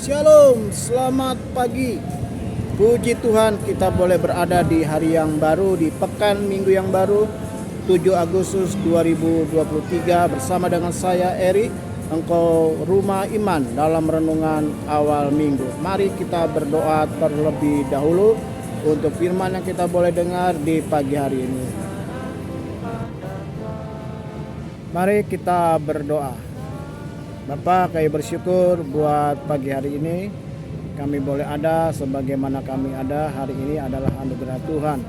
Shalom, selamat pagi. Puji Tuhan kita boleh berada di hari yang baru, di pekan minggu yang baru 7 Agustus 2023 bersama dengan saya Eri, engkau rumah iman dalam renungan awal minggu. Mari kita berdoa terlebih dahulu untuk firman yang kita boleh dengar di pagi hari ini. Mari kita berdoa. Bapa, kami bersyukur buat pagi hari ini. Kami boleh ada sebagaimana kami ada hari ini adalah anugerah Tuhan.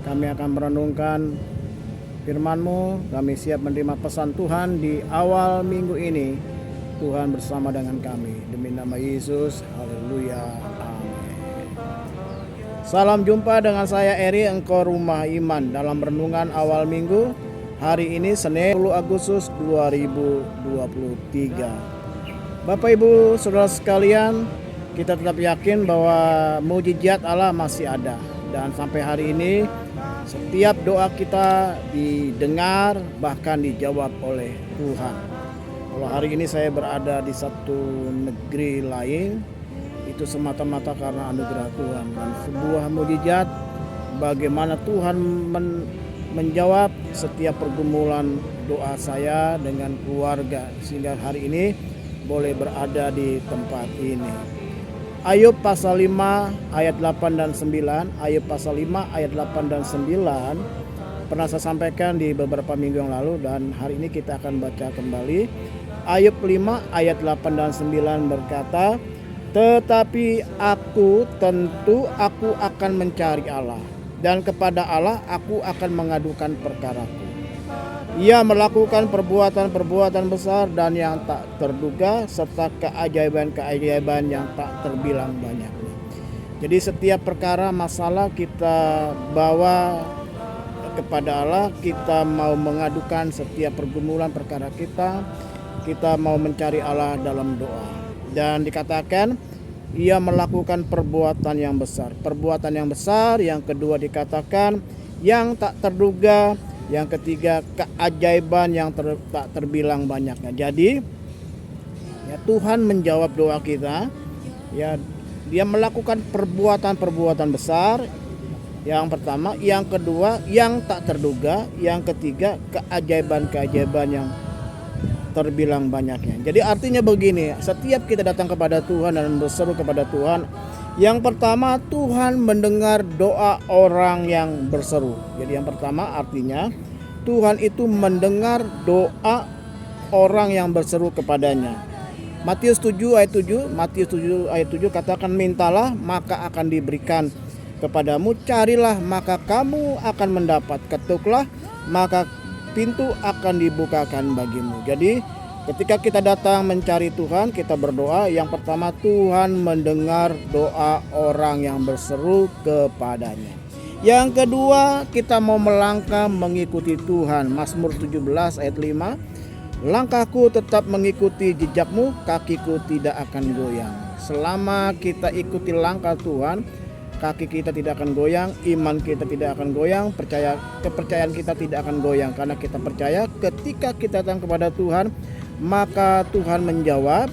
Kami akan merenungkan firman-Mu. Kami siap menerima pesan Tuhan di awal minggu ini. Tuhan bersama dengan kami. Demi nama Yesus, haleluya, amin. Salam jumpa dengan saya Eri, engkau rumah iman dalam renungan awal minggu. Hari ini Senin 10 Agustus 2023. Bapak Ibu Saudara sekalian, kita tetap yakin bahwa mukjizat Allah masih ada. Dan sampai hari ini setiap doa kita didengar bahkan dijawab oleh Tuhan. Kalau hari ini saya berada di satu negeri lain, itu semata-mata karena anugerah Tuhan. Dan sebuah mukjizat bagaimana Tuhan menjawab setiap pergumulan doa saya dengan keluarga sehingga hari ini boleh berada di tempat ini. Ayub pasal 5 ayat 8 dan 9. Ayub pasal 5 ayat 8 dan 9 pernah saya sampaikan di beberapa minggu yang lalu dan hari ini kita akan baca kembali. Ayub 5 ayat 8 dan 9 berkata, "Tetapi aku akan mencari Allah, dan kepada Allah aku akan mengadukan perkaraku. Ia melakukan perbuatan-perbuatan besar dan yang tak terduga, serta keajaiban-keajaiban yang tak terbilang banyak." Jadi setiap perkara masalah kita bawa kepada Allah, kita mau mengadukan setiap pergumulan perkara kita mau mencari Allah dalam doa. Dan dikatakan ia melakukan perbuatan yang besar. Perbuatan yang besar, yang kedua dikatakan yang tak terduga, yang ketiga keajaiban yang tak terbilang banyaknya. Jadi ya Tuhan menjawab doa kita. Ya, dia melakukan perbuatan-perbuatan besar. Yang pertama, yang kedua yang tak terduga, yang ketiga keajaiban-keajaiban yang terbilang banyaknya. Jadi artinya begini, setiap kita datang kepada Tuhan dan berseru kepada Tuhan, yang pertama Tuhan mendengar doa orang yang berseru. Jadi yang pertama artinya Tuhan itu mendengar doa orang yang berseru kepadanya. Matius 7 ayat 7 katakan, "Mintalah maka akan diberikan kepadamu, carilah maka kamu akan mendapat, ketuklah maka pintu akan dibukakan bagimu." Jadi ketika kita datang mencari Tuhan, kita berdoa, yang pertama Tuhan mendengar doa orang yang berseru kepadanya. Yang kedua, kita mau melangkah mengikuti Tuhan. Mazmur 17 ayat 5, "Langkahku tetap mengikuti jejakmu, kakiku tidak akan goyang." Selama kita ikuti langkah Tuhan, kaki kita tidak akan goyang, iman kita tidak akan goyang, kepercayaan kita tidak akan goyang. Karena kita percaya ketika kita datang kepada Tuhan, maka Tuhan menjawab.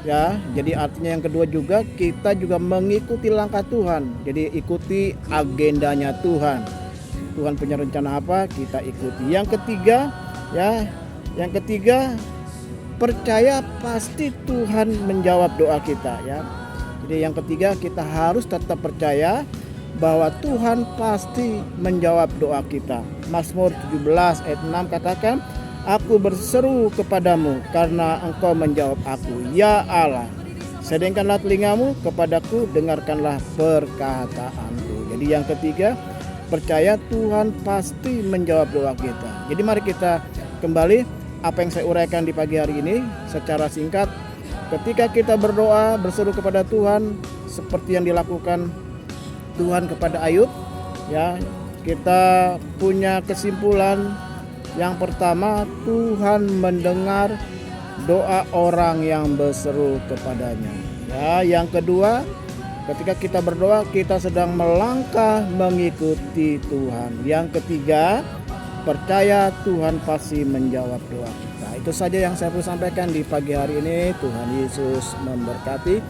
Ya, jadi artinya yang kedua juga kita juga mengikuti langkah Tuhan. Jadi ikuti agendanya Tuhan. Tuhan punya rencana apa, kita ikuti. Yang ketiga percaya pasti Tuhan menjawab doa kita, ya. Jadi yang ketiga kita harus tetap percaya bahwa Tuhan pasti menjawab doa kita. Mazmur 17 ayat 6 katakan, "Aku berseru kepadamu karena engkau menjawab aku. Ya Allah, sedengkanlah telingamu kepadaku, dengarkanlah perkataanku." Jadi yang ketiga, percaya Tuhan pasti menjawab doa kita. Jadi mari kita kembali apa yang saya uraikan di pagi hari ini secara singkat. Ketika kita berdoa, berseru kepada Tuhan seperti yang dilakukan Tuhan kepada Ayub, ya, kita punya kesimpulan. Yang pertama, Tuhan mendengar doa orang yang berseru kepadanya. Ya, yang kedua, ketika kita berdoa, kita sedang melangkah mengikuti Tuhan. Yang ketiga, percaya Tuhan pasti menjawab doa kita. Itu saja yang saya perlu sampaikan di pagi hari ini. Tuhan Yesus memberkati.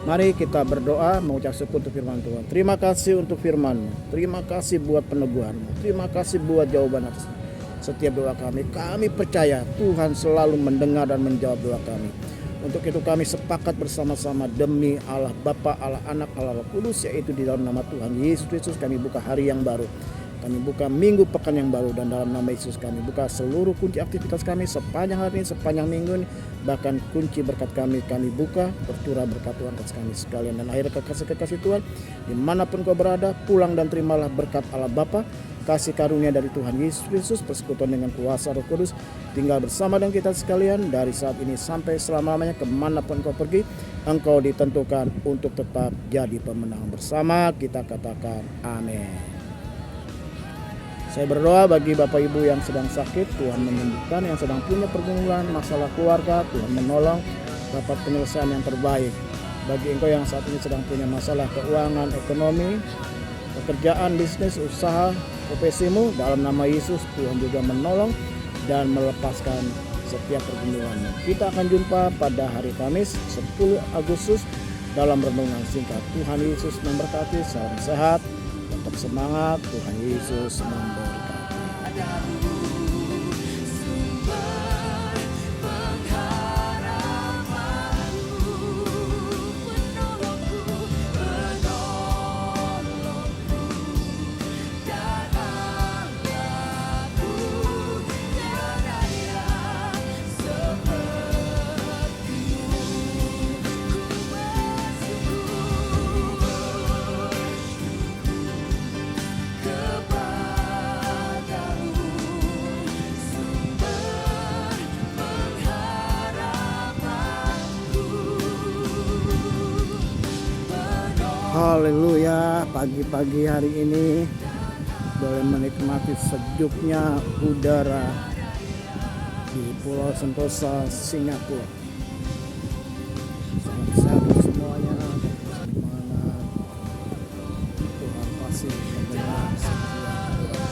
Mari kita berdoa mengucap syukur untuk firman Tuhan. Terima kasih untuk firman-Mu. Terima kasih buat peneguhan-Mu. Terima kasih buat jawaban atas setiap doa kami. Kami percaya Tuhan selalu mendengar dan menjawab doa kami. Untuk itu kami sepakat bersama-sama demi Allah Bapa, Allah Anak, Allah Roh Kudus, yaitu di dalam nama Tuhan Yesus Kristus kami buka hari yang baru. Kami buka minggu pekan yang baru, dan dalam nama Yesus kami buka seluruh kunci aktivitas kami sepanjang hari ini, sepanjang minggu ini. Bahkan kunci berkat kami buka, berturah berkat Tuhan atas kami sekalian. Dan akhirnya kekasih-kekasih Tuhan, dimanapun kau berada, pulang dan terimalah berkat Allah Bapa, kasih karunia dari Tuhan Yesus Kristus, persekutuan dengan kuasa Roh Kudus, tinggal bersama dengan kita sekalian dari saat ini sampai selama-lamanya. Kemanapun kau pergi, engkau ditentukan untuk tetap jadi pemenang. Bersama kita katakan amin. Saya berdoa bagi Bapak Ibu yang sedang sakit, Tuhan menyembuhkan. Yang sedang punya pergumulan, masalah keluarga, Tuhan menolong, dapat penyelesaian yang terbaik. Bagi engkau yang saat ini sedang punya masalah keuangan, ekonomi, pekerjaan, bisnis, usaha, profesimu, dalam nama Yesus Tuhan juga menolong dan melepaskan setiap pergumulanmu. Kita akan jumpa pada hari Kamis 10 Agustus dalam renungan singkat. Tuhan Yesus memberkati, salam sehat, tetap semangat, Tuhan Yesus memberkati. Haleluya, pagi-pagi hari ini boleh menikmati sejuknya udara di Pulau Sentosa, Singapura. Selamat sehat semuanya, semangat. Tuhan pasti mendengar setiap doa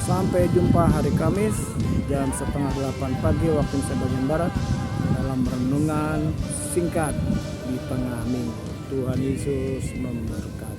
Sampai jumpa hari Kamis jam 7:30 pagi waktu Indonesia bagian Barat dalam renungan singkat di tengah minggu. Tuhan Yesus memberkati.